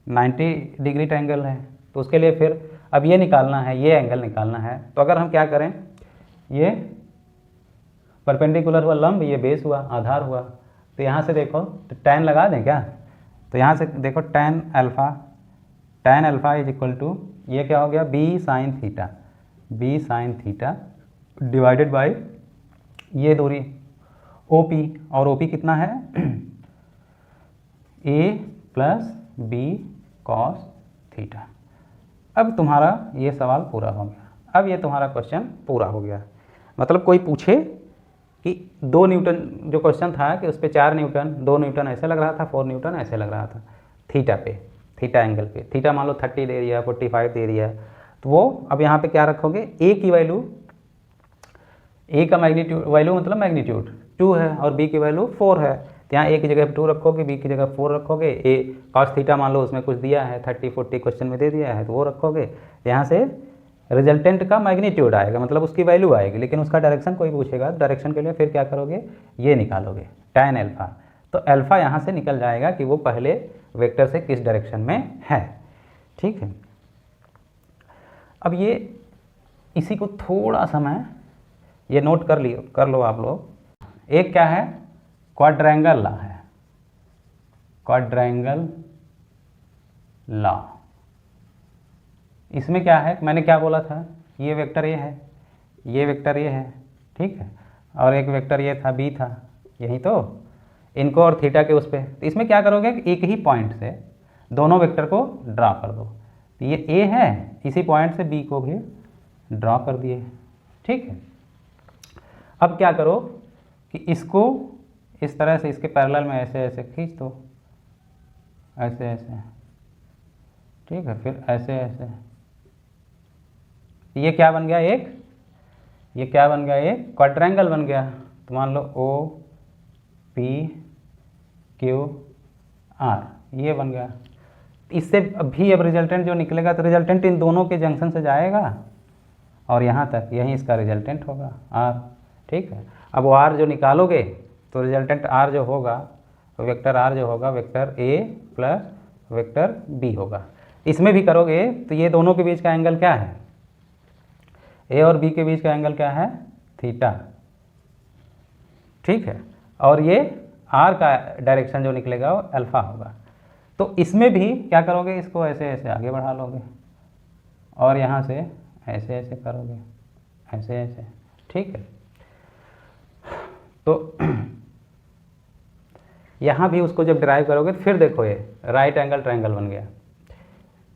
90 डिग्री ट्रायंगल है। तो उसके लिए फिर अब ये निकालना है, ये एंगल निकालना है। तो अगर हम क्या करें, ये परपेंडिकुलर हुआ लंब, ये बेस हुआ, आधार हुआ, तो यहाँ से देखो तो टैन लगा दें क्या, तो यहाँ से देखो tan alpha is equal to, ये क्या हो गया, B sine theta divided by ये दूरी ओ पी, और ओ पी कितना है A plus B cos theta. अब तुम्हारा ये सवाल पूरा हो गया, अब ये तुम्हारा क्वेश्चन पूरा हो गया। मतलब कोई पूछे कि 2 न्यूटन जो क्वेश्चन था कि उस पर 4 न्यूटन, 2 न्यूटन ऐसे लग रहा था, 4 न्यूटन ऐसे लग रहा था थीटा पे, थीटा एंगल पे, थीटा मान लो 30 दे दिया, 45 दे दिया, तो वो अब यहाँ पे क्या रखोगे, ए की वैल्यू, ए का मैग्नीट्यूड वैल्यू मतलब मैग्नीट्यूड 2 है और बी की वैल्यू 4 है, तो यहाँ ए की जगह 2 रखोगे, बी की जगह 4 रखोगे। ए कॉस थीटा मान लो उसमें कुछ दिया है, 30-40 क्वेश्चन में दे दिया है, तो वो रखोगे। यहाँ से रिजल्टेंट का मैग्नीट्यूड आएगा, मतलब उसकी वैल्यू आएगी, लेकिन उसका डायरेक्शन कोई पूछेगा, डायरेक्शन के लिए फिर क्या करोगे, ये निकालोगे टैन अल्फ़ा। तो अल्फ़ा यहाँ से निकल जाएगा कि वो पहले वेक्टर से किस डायरेक्शन में है। ठीक है, अब ये इसी को थोड़ा सा मैं ये नोट कर लो आप लोग। एक क्या है, क्वाड्रेंगल लॉ है, क्वाड्रेंगल लॉ। इसमें क्या है, मैंने क्या बोला था, ये वेक्टर ये है, ये वेक्टर ये है, ठीक है, और एक वेक्टर ये था बी था, यही तो, इनको और थीटा के उस पर, तो इसमें क्या करोगे कि एक ही पॉइंट से दोनों वेक्टर को ड्रा कर दो। तो ये ए है, इसी पॉइंट से बी को भी ड्रा कर दिए। ठीक है, अब क्या करो कि इसको इस तरह से इसके पैरेलल में ऐसे ऐसे खींच दो, ऐसे ऐसे, ठीक है, फिर ऐसे ऐसे, ये क्या बन गया, ये क्या बन गया, एक क्वाड्रेंगल बन गया। तो मान लो ओ पी क्यू आर, ये बन गया। इससे भी अब रिजल्टेंट जो निकलेगा, तो रिजल्टेंट इन दोनों के जंक्शन से जाएगा और यहाँ तक, यहीं इसका रिजल्टेंट होगा आर। ठीक है, अब वो आर जो निकालोगे तो रिजल्टेंट आर जो होगा, वेक्टर आर जो होगा, vector A plus vector B होगा। इसमें भी करोगे तो ये दोनों के बीच का एंगल क्या है, ए और बी के बीच का एंगल क्या है, थीटा। ठीक है, और ये आर का डायरेक्शन जो निकलेगा वो अल्फ़ा होगा। तो इसमें भी क्या करोगे, इसको ऐसे ऐसे आगे बढ़ा लोगे और यहाँ से ऐसे ऐसे करोगे, ऐसे ऐसे। ठीक है, तो यहाँ भी उसको जब ड्राइव करोगे तो फिर देखो ये राइट एंगल ट्रायंगल बन गया,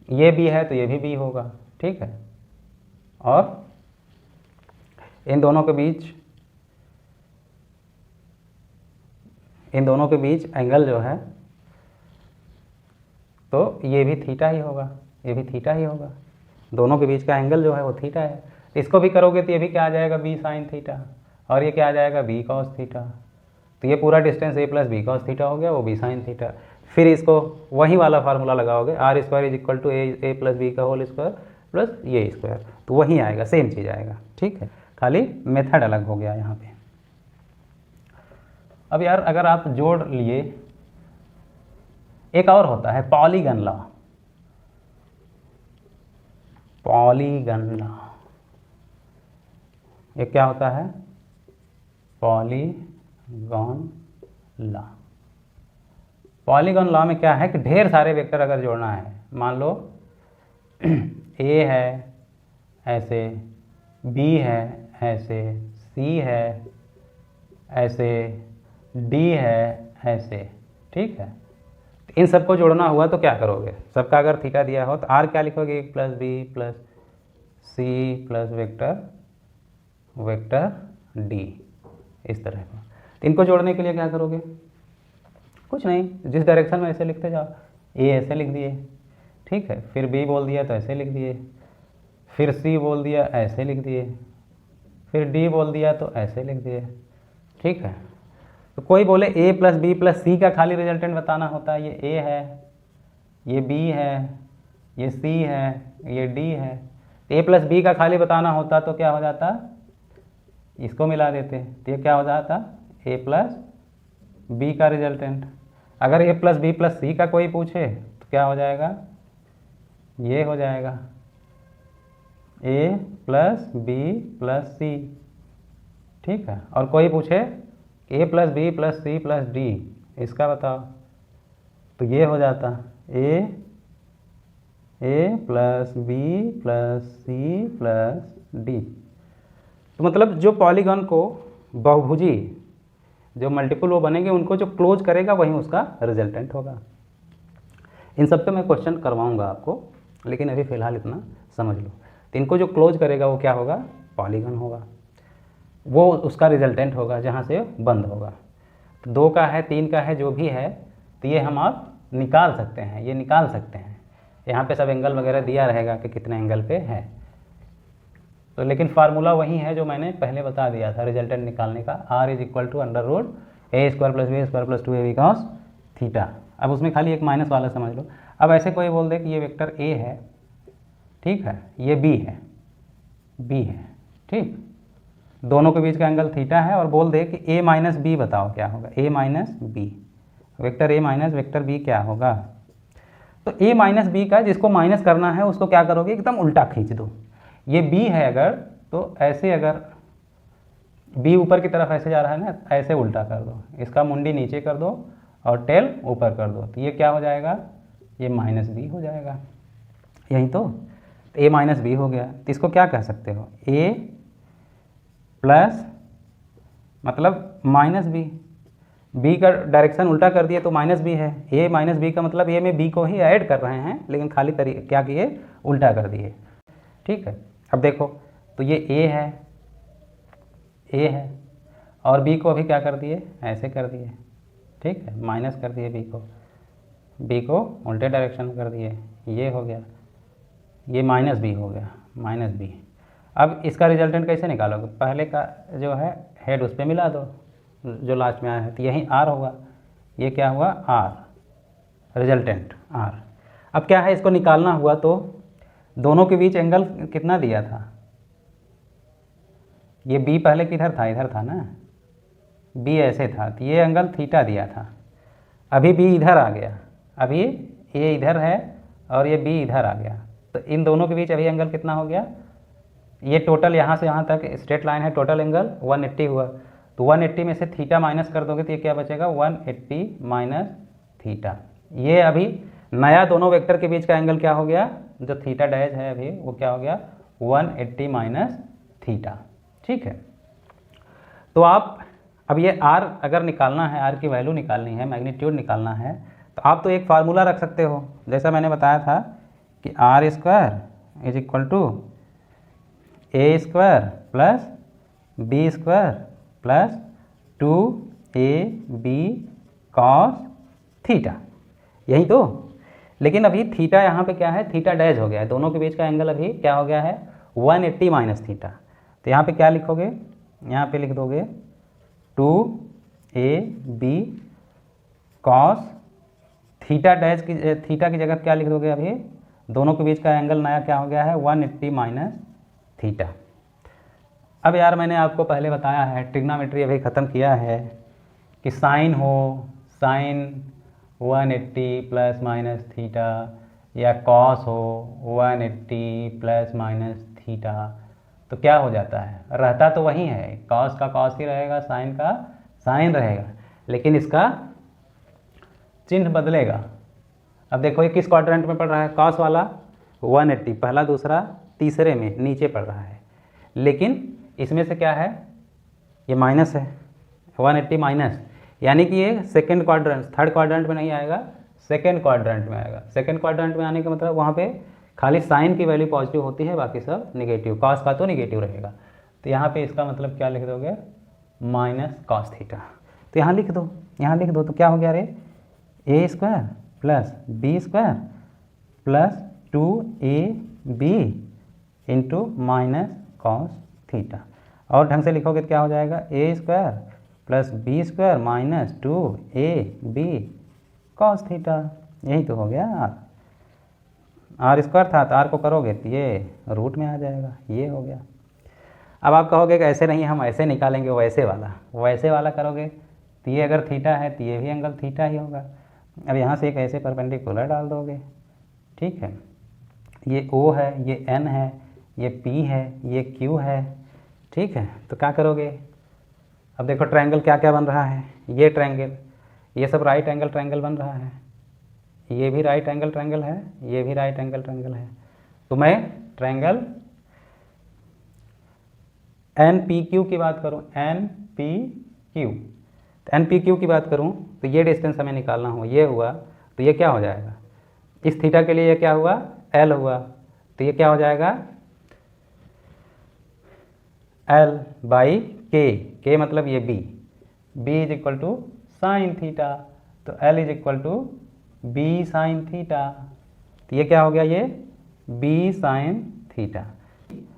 ये भी है तो ये भी बी होगा। ठीक है, और इन दोनों के बीच एंगल जो है, तो ये भी थीटा ही होगा, ये भी थीटा ही होगा, दोनों के बीच का एंगल जो है वो थीटा है। इसको भी करोगे तो ये भी क्या आ जाएगा, बी साइन थीटा, और ये क्या आ जाएगा, बी कॉस थीटा। तो ये पूरा डिस्टेंस ए प्लस बी कॉस थीटा हो गया, वो बी साइन थीटा। फिर इसको वही वाला फार्मूला लगाओगे, R square is equal to A plus B का होल स्क्वायर प्लस ये स्क्वायर, तो वही आएगा, सेम चीज़ आएगा। ठीक है, खाली मेथड अलग हो गया यहाँ पे। अब यार अगर आप जोड़ लिए, एक और होता है पॉलीगन लॉ, पॉलीगन लॉ। ये क्या होता है, पॉलीगन लॉ। पॉलीगन लॉ में क्या है कि ढेर सारे वेक्टर अगर जोड़ना है, मान लो ए है ऐसे, बी है ऐसे, सी है ऐसे, डी है ऐसे। ठीक है, इन सबको जोड़ना हुआ तो क्या करोगे, सबका अगर थीटा दिया हो तो आर क्या लिखोगे, a plus B plus C plus vector d, इस तरह का। तो इनको जोड़ने के लिए क्या करोगे, कुछ नहीं, जिस डायरेक्शन में ऐसे लिखते जाओ, ए ऐसे लिख दिए, ठीक है, फिर बी बोल दिया तो ऐसे लिख दिए, फिर सी बोल दिया ऐसे लिख दिए, फिर डी बोल दिया तो ऐसे लिख दिए। ठीक है, तो कोई बोले a प्लस बी प्लस सी का खाली रिजल्टेंट बताना होता है, ये a है, ये b है, ये c है, ये d है। a प्लस बी का खाली बताना होता तो क्या हो जाता, इसको मिला देते, तो ये क्या हो जाता, a प्लस बी का रिजल्टेंट। अगर a प्लस बी प्लस सी का कोई पूछे तो क्या हो जाएगा, ये हो जाएगा a plus B plus C, ठीक है। और कोई पूछे a plus B plus C plus D, इसका बताओ, तो ये हो जाता a plus B plus C plus D. तो मतलब जो पॉलीगॉन को बहुभुजी जो मल्टीपल वो बनेंगे उनको जो क्लोज करेगा वही उसका रिजल्टेंट होगा। इन सब पे मैं क्वेश्चन करवाऊंगा आपको, लेकिन अभी फ़िलहाल इतना समझ लो। तो इनको जो क्लोज करेगा वो क्या होगा, पॉलीगॉन होगा, वो उसका रिजल्टेंट होगा जहाँ से बंद होगा। तो 2 का है, 3 का है, जो भी है, तो ये हम आप निकाल सकते हैं, ये निकाल सकते हैं। यहाँ पे सब एंगल वगैरह दिया रहेगा कि कितने एंगल पे है, तो लेकिन फार्मूला वही है जो मैंने पहले बता दिया था रिजल्टेंट निकालने का, r is equal to under root A square plus B square plus 2ab cos theta. अब उसमें खाली एक माइनस वाला समझ लो। अब ऐसे कोई बोल दे कि ये वेक्टर a है, ठीक है, ये b है, ठीक, दोनों के बीच का एंगल थीटा है, और बोल दे कि a माइनस बी बताओ क्या होगा, a minus B, vector a minus vector b क्या होगा। तो a माइनस बी का जिसको माइनस करना है उसको क्या करोगे, एकदम उल्टा खींच दो। ये b है अगर, तो ऐसे अगर b ऊपर की तरफ ऐसे जा रहा है ना, ऐसे उल्टा कर दो, इसका मुंडी नीचे कर दो और टेल ऊपर कर दो, तो ये क्या हो जाएगा, ये माइनस बी हो जाएगा। यही तो a माइनस बी हो गया। तो इसको क्या कह सकते हो, a प्लस मतलब माइनस बी, b का डायरेक्शन उल्टा कर दिए तो माइनस बी है, a माइनस बी का मतलब a में b को ही ऐड कर रहे हैं, लेकिन खाली क्या किए, उल्टा कर दिए, ठीक है। अब देखो, तो ये a है और b को अभी क्या कर दिए, ऐसे कर दिए, ठीक है, माइनस कर दिए b को उल्टे डायरेक्शन में कर दिए, ये हो गया, ये माइनस बी हो गया, माइनस बी। अब इसका रिजल्टेंट कैसे निकालोगे, पहले का जो है हेड उस पर मिला दो जो लास्ट में आया है, तो यही r होगा, ये क्या हुआ r, रिजल्टेंट r। अब क्या है, इसको निकालना हुआ तो दोनों के बीच एंगल कितना दिया था, ये b पहले किधर था, इधर था ना, b ऐसे था, तो ये एंगल थीटा दिया था। अभी b इधर आ गया, अभी ये इधर है और ये b इधर आ गया, तो इन दोनों के बीच अभी एंगल कितना हो गया, ये टोटल यहाँ से यहाँ तक स्ट्रेट लाइन है, टोटल एंगल 180 हुआ। तो 180 में से थीटा माइनस कर दोगे तो ये क्या बचेगा, 180 माइनस थीटा। ये अभी नया दोनों वेक्टर के बीच का एंगल क्या हो गया, जो थीटा डैश है अभी वो क्या हो गया, 180 माइनस थीटा, ठीक है। तो आप अब ये r अगर निकालना है, r की वैल्यू निकालनी है, मैग्नीट्यूड निकालना है, तो आप तो एक फार्मूला रख सकते हो, जैसा मैंने बताया था कि r square is equal to A square plus B square plus 2ab cos theta, यही तो। लेकिन अभी थीटा यहाँ पे क्या है, थीटा डैश हो गया है, दोनों के बीच का एंगल अभी क्या हो गया है, 180 माइनस थीटा। तो यहाँ पे क्या लिखोगे, यहाँ पे लिख दोगे 2ab cos थीटा डैश की, थीटा की जगह क्या लिख दोगे, अभी दोनों के बीच का एंगल नया क्या हो गया है, 180 माइनस थीटा। अब यार मैंने आपको पहले बताया है, ट्रिग्नोमेट्री अभी ख़त्म किया है कि साइन हो, साइन 180 प्लस माइनस थीटा, या कॉस हो 180 प्लस माइनस थीटा, तो क्या हो जाता है, रहता तो वही है, कॉस का कॉस ही रहेगा, साइन का साइन रहेगा, लेकिन इसका चिन्ह बदलेगा। अब देखो ये किस क्वाड्रेंट में पड़ रहा है, कॉस वाला 180 पहला दूसरा तीसरे में नीचे पड़ रहा है, लेकिन इसमें से क्या है, ये माइनस है, 180 माइनस, यानी कि ये सेकंड क्वाड्रेंट, थर्ड क्वाड्रेंट में नहीं आएगा, सेकंड क्वाड्रेंट में आएगा। सेकंड क्वाड्रेंट में आने का मतलब वहाँ पे खाली साइन की वैल्यू पॉजिटिव होती है, बाकी सब निगेटिव, कॉस का तो निगेटिव रहेगा। तो यहाँ पे इसका मतलब क्या लिख दोगे, माइनस कॉस थीटा। तो यहाँ लिख दो, यहाँ लिख दो, तो क्या हो गया रे, a square plus B square plus 2ab into minus cos theta. और ढंग से लिखोगे तो क्या हो जाएगा, ए square plus B square minus 2ab cos theta. यही तो हो गया आर स्क्वायर था तो आर को करोगे तो ये रूट में आ जाएगा, ये हो गया। अब आप कहोगे कि ऐसे नहीं, हम ऐसे निकालेंगे, वैसे वाला करोगे तो ये अगर थीटा है तो ये भी एंगल थीटा ही होगा। अब यहाँ से एक ऐसे परपेंडिकुलर डाल दोगे, ठीक है। ये O है, ये N है, ये P है, ये Q है, ठीक है। तो क्या करोगे, अब देखो ट्रायंगल क्या क्या बन रहा है, ये ट्रायंगल, ये सब राइट एंगल ट्रायंगल बन रहा है, ये भी राइट एंगल ट्रायंगल है, ये भी राइट एंगल ट्रायंगल है। तो मैं ट्रायंगल NPQ की बात करूं, NPQ, तो NPQ की बात करूं तो ये डिस्टेंस हमें निकालना हो, ये हुआ तो ये क्या हो जाएगा, इस थीटा के लिए ये क्या हुआ, L हुआ, तो ये क्या हो जाएगा L बाई K मतलब ये B is equal to sine theta, तो L is equal to B sine theta. तो ये क्या हो गया, ये B साइन थीटा।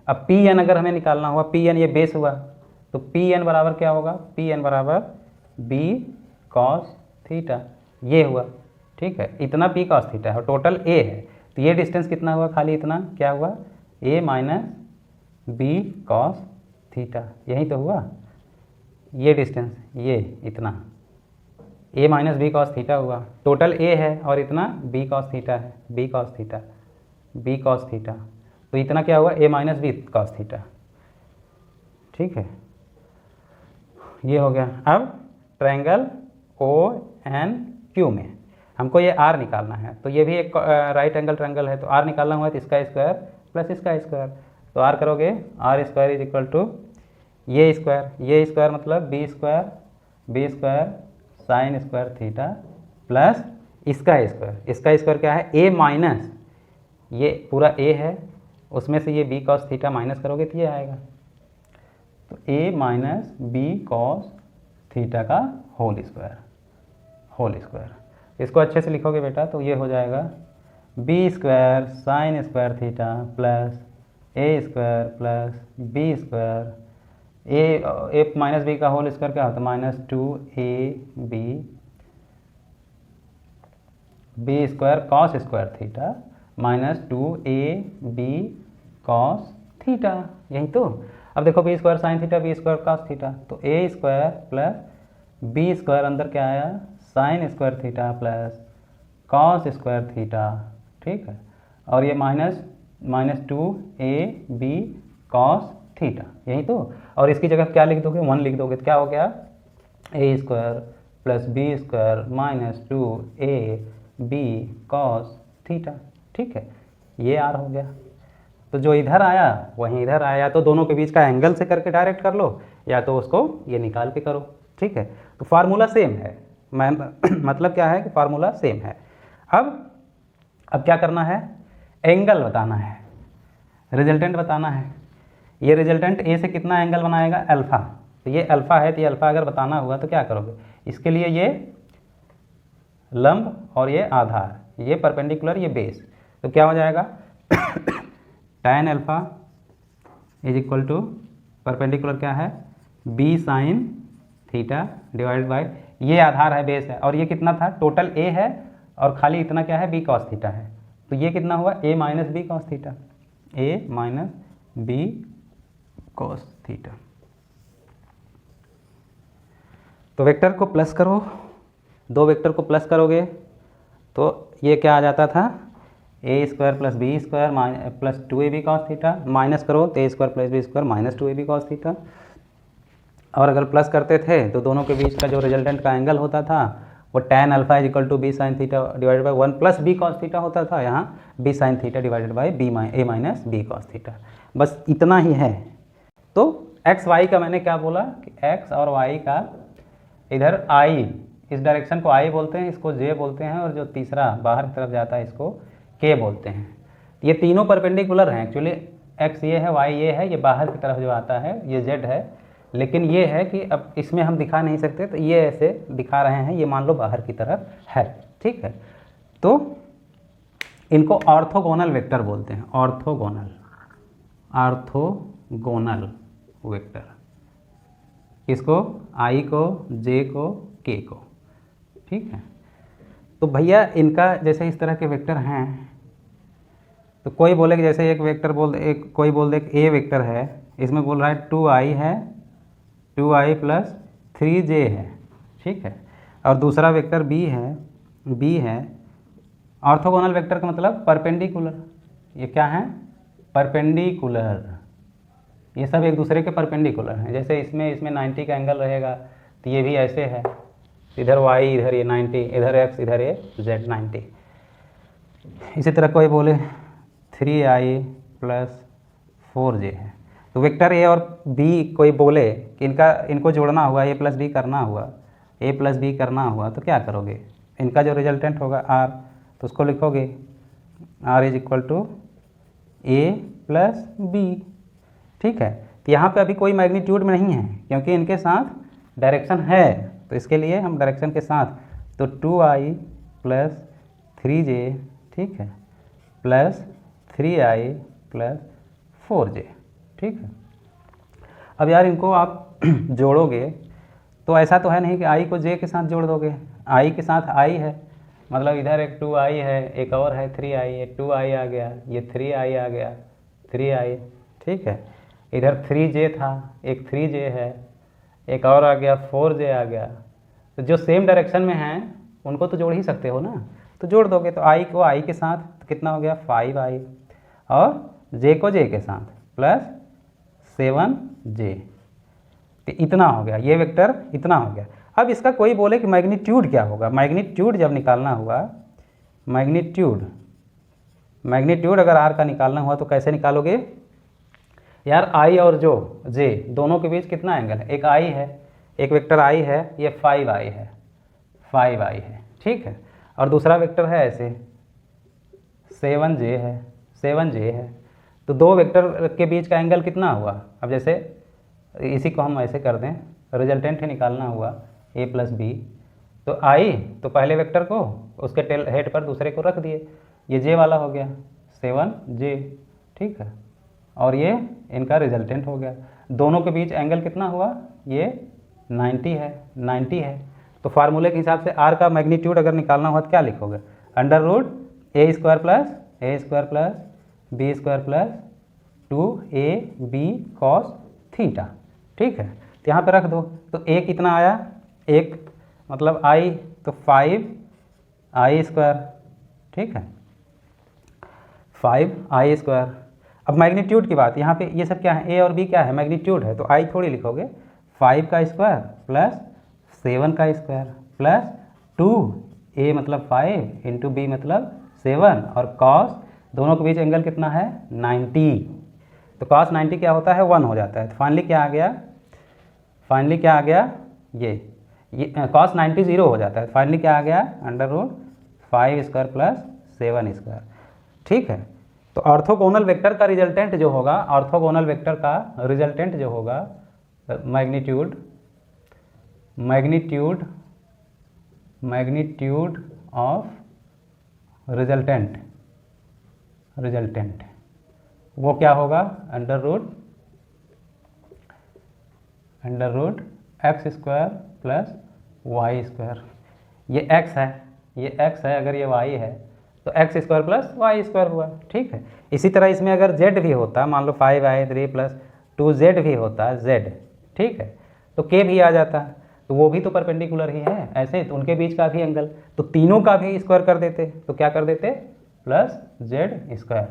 अब Pn अगर हमें निकालना हुआ, Pn ये बेस हुआ, तो Pn बराबर क्या होगा, Pn बराबर B कॉस थीटा, ये हुआ, ठीक है। इतना P कॉस थीटा है और टोटल A है, तो ये डिस्टेंस कितना हुआ, खाली इतना क्या हुआ, A minus B cos theta, यही तो हुआ ये डिस्टेंस, ये इतना A minus B cos theta हुआ, टोटल A है और इतना B कॉस थीटा है, B कॉस थीटा, तो इतना क्या हुआ, A minus B cos theta, ठीक है, ये हो गया। अब ट्रायंगल ONQ में हमको ये R निकालना है, तो ये भी एक राइट एंगल ट्रायंगल है, तो R निकालना हुआ तो इसका स्क्वायर प्लस इसका स्क्वायर, तो R करोगे R square is equal to ये स्क्वायर मतलब B square sine square theta plus इसका स्क्वायर क्या है, A माइनस ये पूरा A है, उसमें से ये B कॉस थीटा माइनस करोगे तो ये आएगा, तो A minus B cos theta का होल स्क्वायर। इसको अच्छे से लिखोगे बेटा तो ये हो जाएगा B square sine square theta plus A square plus B square, A minus B का होल स्क्वायर क्या होता है, minus 2AB B square cos square theta minus 2AB cos theta, यही तो। अब देखो B square sine theta B square cos theta, तो A square plus B square अंदर क्या आया, sign square theta plus cos square theta, ठीक है, और ये माइनस 2AB कॉस थीटा, यही तो। और इसकी जगह क्या लिख दोगे, 1 लिख दोगे तो क्या हो गया, A square plus B square minus 2AB cos theta, ठीक है, ये R हो गया। तो जो इधर आया वहीं इधर आया, तो दोनों के बीच का एंगल से करके डायरेक्ट कर लो, या तो उसको ये निकाल के करो, ठीक है। तो फार्मूला सेम है, मैं मतलब क्या है कि फार्मूला सेम है। अब क्या करना है, एंगल बताना है, रिजल्टेंट बताना है। ये रिजल्टेंट A से कितना एंगल बनाएगा, अल्फ़ा, तो ये अल्फ़ा है, तो ये अल्फ़ा अगर बताना हुआ तो क्या करोगे, इसके लिए ये लंब और ये आधार, ये परपेंडिकुलर, ये बेस, तो क्या हो जाएगा tan alpha is equal to perpendicular क्या है, B sine theta divided by, ये आधार है, बेस है, और ये कितना था, टोटल A है और खाली इतना क्या है, B कॉस थीटा है, तो ये कितना हुआ, A minus B cos theta, A minus B cos theta. तो वेक्टर को प्लस करो, दो वेक्टर को प्लस करोगे तो ये क्या आ जाता था, A square plus B square plus 2AB cos theta, minus करो तो A square plus B square minus 2AB cos theta, और अगर प्लस करते थे तो दोनों के बीच का जो रिजल्टेंट का एंगल होता था वो tan alpha is equal to B sine theta divided by 1 plus B cos theta होता था, यहाँ B sine theta divided by A minus B cos theta, बस इतना ही है। तो एक्स वाई का मैंने क्या बोला कि एक्स और वाई का इधर I, इस डायरेक्शन को I बोलते हैं, इसको J बोलते हैं, और जो तीसरा बाहर की तरफ जाता है इसको K बोलते हैं। ये तीनों परपेंडिकुलर हैं एक्चुअली, एक्स ये है, वाई ये है, ये बाहर की तरफ जो आता है ये Z है, लेकिन ये है कि अब इसमें हम दिखा नहीं सकते तो ये ऐसे दिखा रहे हैं, ये मान लो बाहर की तरफ है, ठीक है। तो इनको ऑर्थोगोनल वेक्टर बोलते हैं, ऑर्थोगोनल वेक्टर, किसको, आई को, जे को, के को, ठीक है। तो भैया इनका जैसे इस तरह के वेक्टर हैं, तो कोई बोले कि जैसे एक वेक्टर कोई बोल दे कि ए वेक्टर है, इसमें बोल रहा है 2i है, 2i प्लस 3j है, ठीक है। और दूसरा वेक्टर b है। ऑर्थोगोनल वेक्टर का मतलब परपेंडिकुलर, ये क्या है, परपेंडिकुलर, ये सब एक दूसरे के परपेंडिकुलर हैं। जैसे इसमें 90 का एंगल रहेगा, तो ये भी ऐसे है, इधर y, इधर ये 90, इधर x, इधर ये z 90। इसी तरह कोई बोले 3i प्लस 4j है, तो वेक्टर ए और बी कोई बोले कि इनको जोड़ना हुआ, a प्लस बी करना हुआ, a प्लस बी करना हुआ, तो क्या करोगे, इनका जो रिजल्टेंट होगा r, तो उसको लिखोगे r is equal to A plus B, ठीक है। तो यहाँ पे अभी कोई मैग्नीट्यूड में नहीं है, क्योंकि इनके साथ डायरेक्शन है, तो इसके लिए हम डायरेक्शन के साथ, तो 2i प्लस 3j, ठीक है, प्लस 3i प्लस 4j, ठीक है। अब यार इनको आप जोड़ोगे तो ऐसा तो है नहीं कि i को j के साथ जोड़ दोगे, i के साथ i है, मतलब इधर एक 2i है, एक और है 3i, ये 2i आ गया, ये 3i आ गया, 3i, ठीक है। इधर 3j था, एक 3j है, एक और आ गया 4j आ गया। तो जो सेम डायरेक्शन में हैं उनको तो जोड़ ही सकते हो ना, तो जोड़ दोगे तो i को i के साथ तो कितना हो गया 5i, और j को j के साथ प्लस 7j, तो इतना हो गया, ये वेक्टर इतना हो गया। अब इसका कोई बोले कि मैग्नीट्यूड क्या होगा, मैग्नीट्यूड जब निकालना हुआ, मैग्नीट्यूड अगर r का निकालना हुआ तो कैसे निकालोगे यार, i और जो j दोनों के बीच कितना एंगल है, एक i है, एक वेक्टर i है, ये 5i है, 5i है, ठीक है। और दूसरा वेक्टर है ऐसे 7j है, 7j है, तो दो वेक्टर के बीच का एंगल कितना हुआ। अब जैसे इसी को हम ऐसे कर दें, रिजल्टेंट ही निकालना हुआ a प्लस बी, तो i तो पहले वेक्टर को उसके टेल हेड पर दूसरे को रख दिए, ये j वाला हो गया 7j, ठीक है, और ये इनका रिजल्टेंट हो गया। दोनों के बीच एंगल कितना हुआ, ये 90 है। तो फार्मूले के हिसाब से r का मैग्नीट्यूड अगर निकालना हुआ तो क्या लिखोगे, under root a square plus b square plus 2ab cos theta, ठीक है। तो यहाँ पे रख दो, तो a कितना आया, एक मतलब i, तो 5i स्क्वायर, ठीक है, 5i स्क्वायर। अब मैग्नीट्यूड की बात, यहाँ पे ये सब क्या है, a और b क्या है, मैग्नीट्यूड है, तो i थोड़ी लिखोगे, 5 का स्क्वायर प्लस 7 का स्क्वायर प्लस 2a मतलब 5 इंटू b मतलब 7, और cos दोनों के बीच एंगल कितना है 90, तो cos 90 क्या होता है 1 हो जाता है। तो फाइनली क्या आ गया, ये cos 90 0 हो जाता है। फाइनली क्या आ गया, under root 5 square plus 7 square, ठीक है। तो ऑर्थोगोनल वेक्टर का रिजल्टेंट जो होगा, ऑर्थोगोनल वेक्टर का रिजल्टेंट जो होगा, मैग्नीट्यूड ऑफ रिजल्टेंट वो क्या होगा, under root X square plus Y square. ये x है, अगर ये y है तो X square plus Y square हुआ, ठीक है। इसी तरह इसमें अगर z भी होता, मान लो 5i 3 प्लस 2z भी होता z, ठीक है, तो k भी आ जाता, तो वो भी तो परपेंडिकुलर ही है, ऐसे तो उनके बीच का भी एंगल, तो तीनों का भी स्क्वायर कर देते, तो क्या कर देते प्लस z स्क्वायर,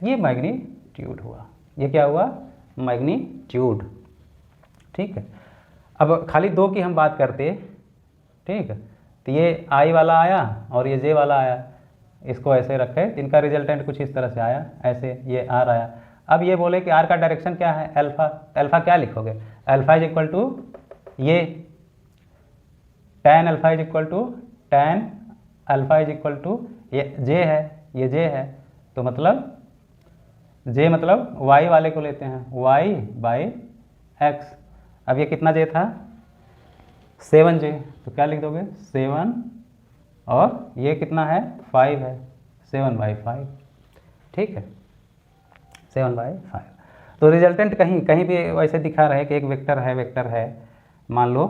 ये मैग्नीट्यूड हुआ, ये क्या हुआ मैग्नीट्यूड, ठीक है। अब खाली दो की हम बात करते, ठीक है, तो ये i वाला आया और ये j वाला आया, इसको ऐसे रखे, इनका रिजल्टेंट कुछ इस तरह से आया, ऐसे ये r आया। अब ये बोले कि r का डायरेक्शन क्या है, अल्फा क्या लिखोगे, अल्फा इज इक्वल टू ये tan alpha is equal to ये j है, तो मतलब j मतलब y वाले को लेते हैं, y बाई x। अब ये कितना j था 7j, तो क्या लिख दोगे 7, और ये कितना है 5 है, 7/5, ठीक है, 7/5। तो रिजल्टेंट कहीं भी वैसे दिखा रहे कि एक वेक्टर है मान लो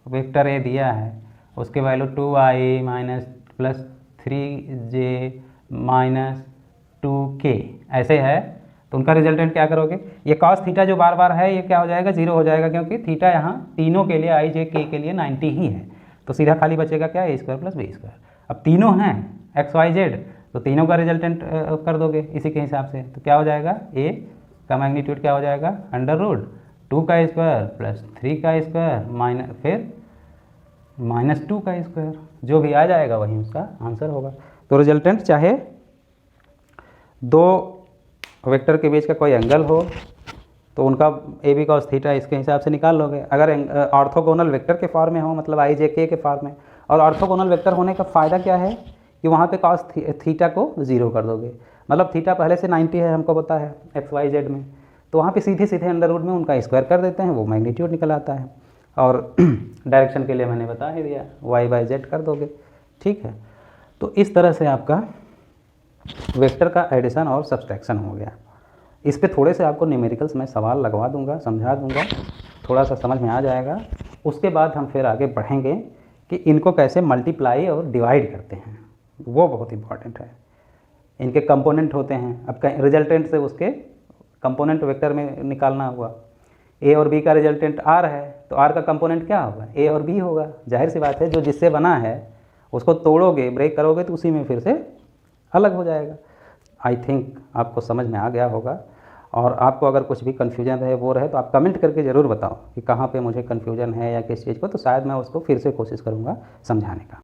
वेक्टर ए दिया है, उसके value 2i minus plus 3j minus 2k ऐसे है, तो उनका रिजल्टेंट क्या करोगे? ये कॉस थीटा जो बार बार है ये क्या हो जाएगा? जीरो हो जाएगा, क्योंकि थीटा यहाँ तीनों के लिए i j k के लिए 90 ही है। तो सीधा खाली बचेगा क्या? ए स्क्वायर प्लस बी स्क्वायर। अब तीनों हैं एक्स वाई जेड, तो तीनों का रिजल्टेंट कर दोगे इसी के हिसाब से, तो क्या हो जाएगा? ए का मैग्नीट्यूड क्या हो जाएगा? अंडर रूट 2 का स्क्वायर प्लस 3 का स्क्वायर माइनस फिर माइनस 2 का स्क्वायर, जो भी आ जाएगा वही उसका आंसर होगा। तो रिजल्टेंट चाहे दो वेक्टर के बीच का कोई एंगल हो तो उनका ए बी कॉस थीटा इसके हिसाब से निकाल लोगे। अगर ऑर्थोगोनल वेक्टर के फॉर्म में हो, मतलब आई जे के फॉर्म में, और ऑर्थोगोनल वेक्टर होने का फ़ायदा क्या है कि वहाँ पे कॉस थीटा को ज़ीरो कर दोगे। मतलब थीटा पहले से 90 है, हमको पता है एक्स वाई जेड में, तो वहाँ पे सीधे सीधे अंडर रूट में उनका स्क्वायर कर देते हैं, वो मैग्नीट्यूड निकल आता है। और डायरेक्शन के लिए मैंने बता ही दिया, वाई बाई जेड कर दोगे, ठीक है। तो इस तरह से आपका वेक्टर का एडिशन और सब्सट्रैक्शन हो गया। इस पे थोड़े से आपको न्यूमेरिकल्स में सवाल लगवा दूंगा, समझा दूंगा, थोड़ा सा समझ में आ जाएगा। उसके बाद हम फिर आगे बढ़ेंगे कि इनको कैसे मल्टीप्लाई और डिवाइड करते हैं, वो बहुत इंपॉर्टेंट है। इनके कंपोनेंट होते हैं, अब रिजल्टेंट से उसके कंपोनेंट वेक्टर में निकालना हुआ। ए और बी का रिजल्टेंट आर है, तो आर का कंपोनेंट क्या होगा? ए और बी होगा। जाहिर सी बात है, जो जिससे बना है उसको तोड़ोगे, ब्रेक करोगे, तो उसी में फिर से अलग हो जाएगा। आई थिंक आपको समझ में आ गया होगा। और आपको अगर कुछ भी कन्फ्यूजन रहे वो रहे तो आप कमेंट करके ज़रूर बताओ कि कहाँ पे मुझे कन्फ्यूजन है या किस चीज़ को, तो शायद मैं उसको फिर से कोशिश करूँगा समझाने का।